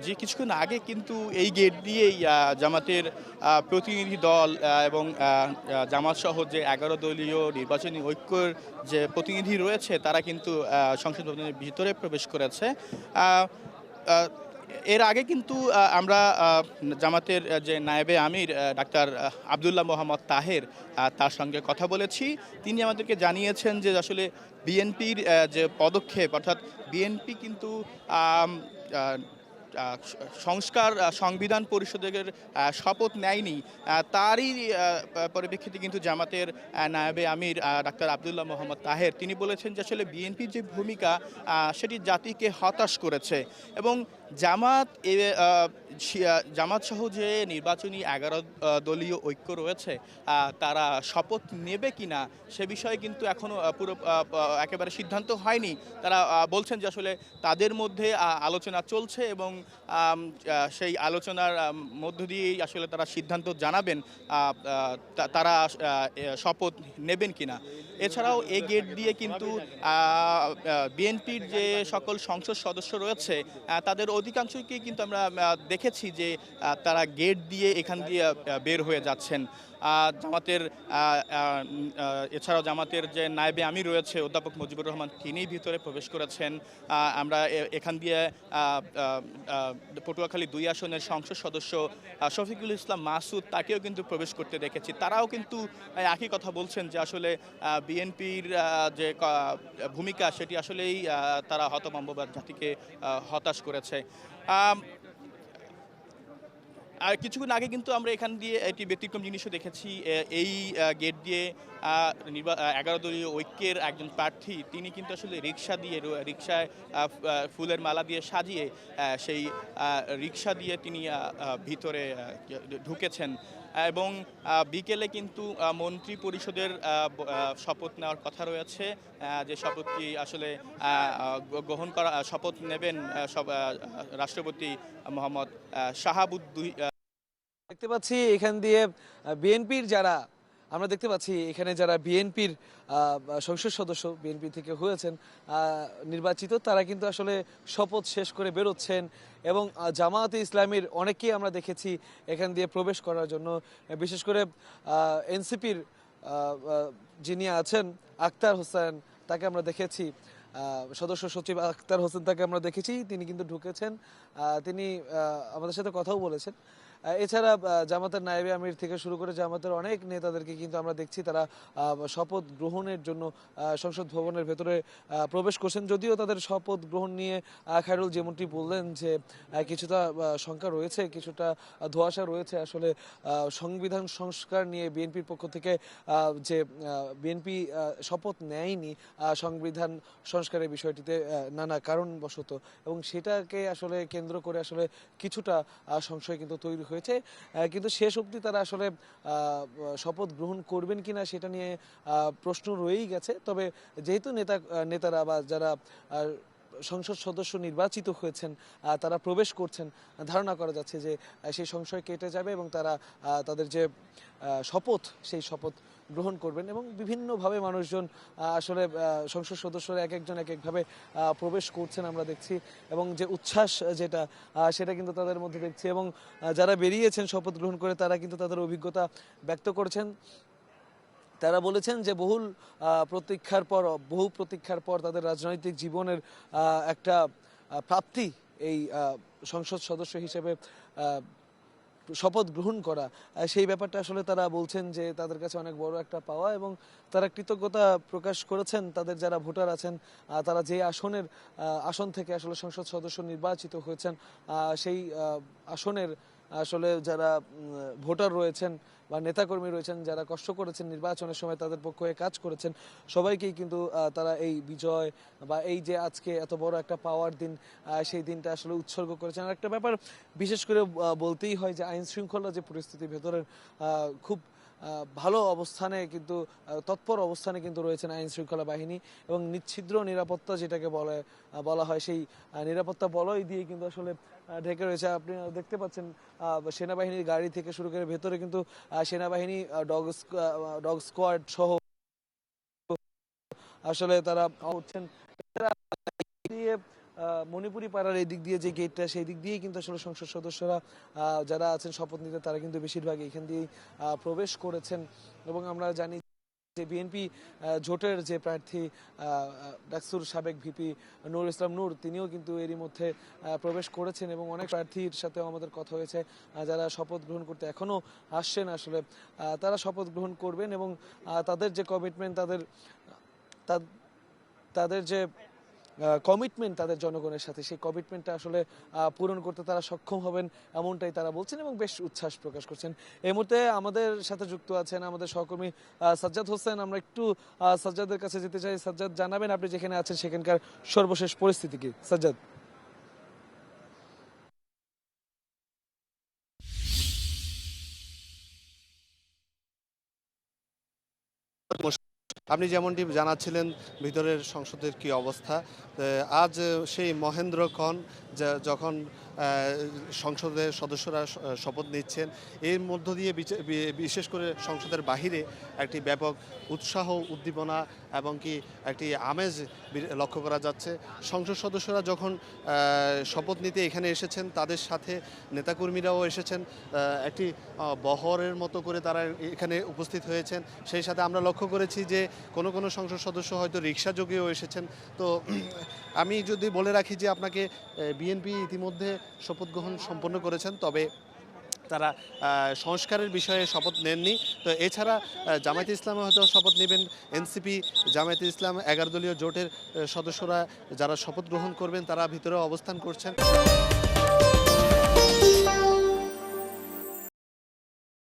যে কিছুক্ষণ আগে কিন্তু এই গেট দিয়েই জামাতের প্রতিনিধি দল এবং জামাত সহ যে ১১ দলীয় নির্বাচনী ঐক্যের যে প্রতিনিধি রয়েছে তারা কিন্তু সংসদ ভবনের ভিতরে প্রবেশ করেছে। আহ, আহ, এর আগে কিন্তু আমরা জামাতের যে নায়েবে আমির ডাক্তার আব্দুল্লাহ মোহাম্মদ তাহের তার সঙ্গে কথা বলেছি। তিনি আমাদেরকে জানিয়েছেন যে আসলে বিএনপির যে পদক্ষেপ, অর্থাৎ বিএনপি কিন্তু আম, আহ, আহ, সংস্কার সংবিধান পরিষদের শপথ নেয়নি। তারই পরিপ্রেক্ষিতে কিন্তু জামাতের নায়েবে আমির ডাক্তার আব্দুল্লাহ মোহাম্মদ তাহের তিনি বলেছেন যে আসলে বিএনপির যে ভূমিকা সেটি জাতিকে হতাশ করেছে এবং জামাত জামাত সহ যে নির্বাচনী ১১ দলীয় ঐক্য রয়েছে তারা শপথ নেবে কিনা সে বিষয়ে কিন্তু এখনো পুরো একেবারে সিদ্ধান্ত হয়নি। তারা বলছেন যে আসলে তাদের মধ্যে আলোচনা চলছে এবং সেই আলোচনার মধ্য দিয়েই আসলে তারা সিদ্ধান্ত জানাবেন তারা শপথ নেবেন কিনা। এছাড়াও এই গেট দিয়ে কিন্তু বিএনপির যে সকল সংসদ সদস্য রয়েছে তাদের অধিকাংশকেই কিন্তু আমরা দেখেছি যে তারা গেট দিয়ে এখান দিয়ে বের হয়ে যাচ্ছেন। জামাতের এছাড়াও জামাতের যে নায়েবে আমির রয়েছে অধ্যাপক মুজিবুর রহমান তিনি ভিতরে প্রবেশ করেছেন। আমরা এখান দিয়ে পটুয়াখালী ২ আসনের সংসদ সদস্য শফিকুল ইসলাম মাসুদ তাকেও কিন্তু প্রবেশ করতে দেখেছি। তারাও কিন্তু একই কথা বলছেন যে আসলে বিএনপির যে ভূমিকা সেটি আসলেই তারা হতভম্ব বা জাতিকে হতাশ করেছে। আর কিছুক্ষণ আগে কিন্তু আমরা এখান দিয়ে একটি ব্যতিক্রম জিনিসও দেখেছি। এই গেট দিয়ে ১১ দলীয় ঐক্যের একজন প্রার্থী তিনি কিন্তু আসলে রিকশায় ফুলের মালা দিয়ে সাজিয়ে সেই রিকশা দিয়ে তিনি ভিতরে ঢুকেছেন এবং বিকেলে কিন্তু মন্ত্রী পরিষদের শপথ নেওয়ার কথা রয়েছে। যে শপথটি আসলে গ্রহণ করা শপথ নেবেন রাষ্ট্রপতি মোহাম্মদ শাহাবুদ্দিন। দেখতে পাচ্ছি এখান দিয়ে বিএনপির যারা আমরা দেখতে পাচ্ছি এখানে যারা বিএনপির সংসদ সদস্য বিএনপি থেকে হয়েছেন নির্বাচিত তারা কিন্তু আসলে শপথ শেষ করে বেরোচ্ছেন এবং জামায়াতে ইসলামীর অনেকেই আমরা দেখেছি এখান দিয়ে প্রবেশ করার জন্য, বিশেষ করে এনসিপির যিনি আছেন আক্তার হোসেন তাকে আমরা দেখেছি, সদস্য সচিব আক্তার হোসেন তাকে আমরা দেখেছি, তিনি কিন্তু ঢুকেছেন, তিনি আমাদের সাথে কথাও বলেছেন। এছাড়া জামাতের নায়েবে আমির থেকে শুরু করে জামাতের অনেক নেতাদেরকে কিন্তু আমরা দেখছি তারা শপথ গ্রহণের জন্য সংসদ ভবনের ভেতরে প্রবেশ করছেন। যদিও তাদের শপথ গ্রহণ নিয়ে খায়রুল যেমনটি বললেন যে কিছুটা শঙ্কা রয়েছে, কিছুটা ধোঁয়াশা রয়েছে। আসলে সংবিধান সংস্কার নিয়ে বিএনপির পক্ষ থেকে যে বিএনপি শপথ নেয়নি সংবিধান সংস্কারের বিষয়টিতে নানা কারণবশত, এবং সেটাকে আসলে কেন্দ্র করে আসলে কিছুটা সংশয় কিন্তু তৈরি হয়েছে। কিন্তু শেষ অবধি তারা আসলে শপথ গ্রহণ করবেন কিনা সেটা নিয়ে প্রশ্ন রয়েই গেছে। তবে যেহেতু নেতারা বা যারা সংসদ সদস্য নির্বাচিত হয়েছেন তারা প্রবেশ করছেন, ধারণা করা যাচ্ছে যে সেই সংশয় কেটে যাবে এবং তারা তাদের যে শপথ সেই শপথ গ্রহণ করবেন। এবং বিভিন্নভাবে মানুষজন আসলে সংসদ সদস্যরা এক একজন এক একভাবে প্রবেশ করছেন আমরা দেখছি, এবং যে উচ্ছ্বাস সেটা কিন্তু তাদের মধ্যে দেখছি। এবং যারা বেরিয়েছেন শপথ গ্রহণ করে তারা কিন্তু তাদের অভিজ্ঞতা ব্যক্ত করেছেন। তারা বলেছেন যে বহু প্রতীক্ষার পর তাদের রাজনৈতিক জীবনের একটা প্রাপ্তি এই সংসদ সদস্য হিসেবে শপথ গ্রহণ করা, সেই ব্যাপারটা আসলে তারা বলছেন যে তাদের কাছে অনেক বড় একটা পাওয়া, এবং তারা কৃতজ্ঞতা প্রকাশ করেছেন তাদের যারা ভোটার আছেন তারা যে আসন থেকে আসলে সংসদ সদস্য নির্বাচিত হয়েছেন সেই আসনের আসলে যারা ভোটার রয়েছেন বা নেতাকর্মী রয়েছেন যারা কষ্ট করেছেন নির্বাচনের সময় তাদের পক্ষে কাজ করেছেন, সবাইকেই কিন্তু তারা এই বিজয় বা এই যে আজকে এত বড় একটা পাওয়ার দিন সেই দিনটা আসলে উৎসর্গ করেছেন। আর একটা ব্যাপার বিশেষ করে বলতেই হয় যে আইন শৃঙ্খলা যে পরিস্থিতি ভেতরের খুব ভালো অবস্থানে কিন্তু তৎপর অবস্থানে কিন্তু রয়েছেন আইন শৃঙ্খলা বাহিনী, এবং নিচ্ছিদ্র নিরাপত্তা যেটাকে বলা হয় সেই নিরাপত্তা বলয় দিয়ে কিন্তু আসলে ঢেকে রয়েছে। আপনি দেখতে পাচ্ছেন সেনাবাহিনীর গাড়ি থেকে শুরু করে ভেতরে কিন্তু সেনাবাহিনী ডগ স্কোয়াড সহ আসলে তারা উঠছেন। মণিপুরি পাড়ার এই দিক দিয়ে যে গেটটা সেই দিক দিয়েই কিন্তু আসলে সংসদ সদস্যরা যারা আছেন শপথ নিতে তারা কিন্তু বেশিরভাগ এখান দিয়েই প্রবেশ করেছেন এবং আমরা জানি যে বিএনপি জোটের যে প্রার্থী ডাকসুর সাবেক ভিপি নূর ইসলাম নূর তিনিও কিন্তু এরই মধ্যে প্রবেশ করেছেন এবং অনেক প্রার্থীর সাথেও আমাদের কথা হয়েছে যারা শপথ গ্রহণ করতে এখনো আসছেন আসলে তারা শপথ গ্রহণ করবেন এবং তাদের যে কমিটমেন্ট তাদের যে কমিটমেন্ট তাদের জনগণের সাথে সেই কমিটমেন্টটা আসলে পূরণ করতে তারা সক্ষম হবেন এমনটাই তারা বলছেন এবং বেশ উচ্ছ্বাস প্রকাশ করছেন। এই মুহূর্তে আমাদের সাথে যুক্ত আছেন আমাদের সহকর্মী সাজ্জাদ হোসেন। আমরা একটু সাজ্জাদের কাছে যেতে চাই। সাজ্জাদ, জানাবেন আপনি যেখানে আছেন সেখানকার সর্বশেষ পরিস্থিতি কি? সাজ্জাদ। আপনি যেমনটি জানাচ্ছিলেন ভিতরের সংসদের কি অবস্থা, আজ সেই মহেন্দ্রক্ষণ যখন সংসদের সদস্যরা শপথ নিচ্ছেন, এর মধ্য দিয়ে বিশেষ করে সংসদের বাহিরে একটি ব্যাপক উৎসাহ উদ্দীপনা এবং কি একটি আমেজ লক্ষ্য করা যাচ্ছে। সংসদ সদস্যরা যখন শপথ নিতে এখানে এসেছেন তাদের সাথে নেতাকর্মীরাও এসেছেন, একটি বহরের মতো করে তারা এখানে উপস্থিত হয়েছেন। সেই সাথে আমরা লক্ষ্য করেছি যে কোনো সংসদ সদস্য হয়তো রিক্সা যোগেও এসেছেন। তো আমি যদি বলে রাখি যে আপনাকে বিএনপি ইতিমধ্যে শপথ গ্রহণ সম্পন্ন করেছেন, তবে তারা সংস্কারের বিষয়ে শপথ নেননি। তো এছাড়া জামায়াতে ইসলামে হয়তো শপথ নেবেন, এনসিপি, জামায়াতে ইসলাম 11 দলীয় জোটের সদস্যরা যারা শপথ গ্রহণ করবেন তারা ভিতরে অবস্থান করছেন।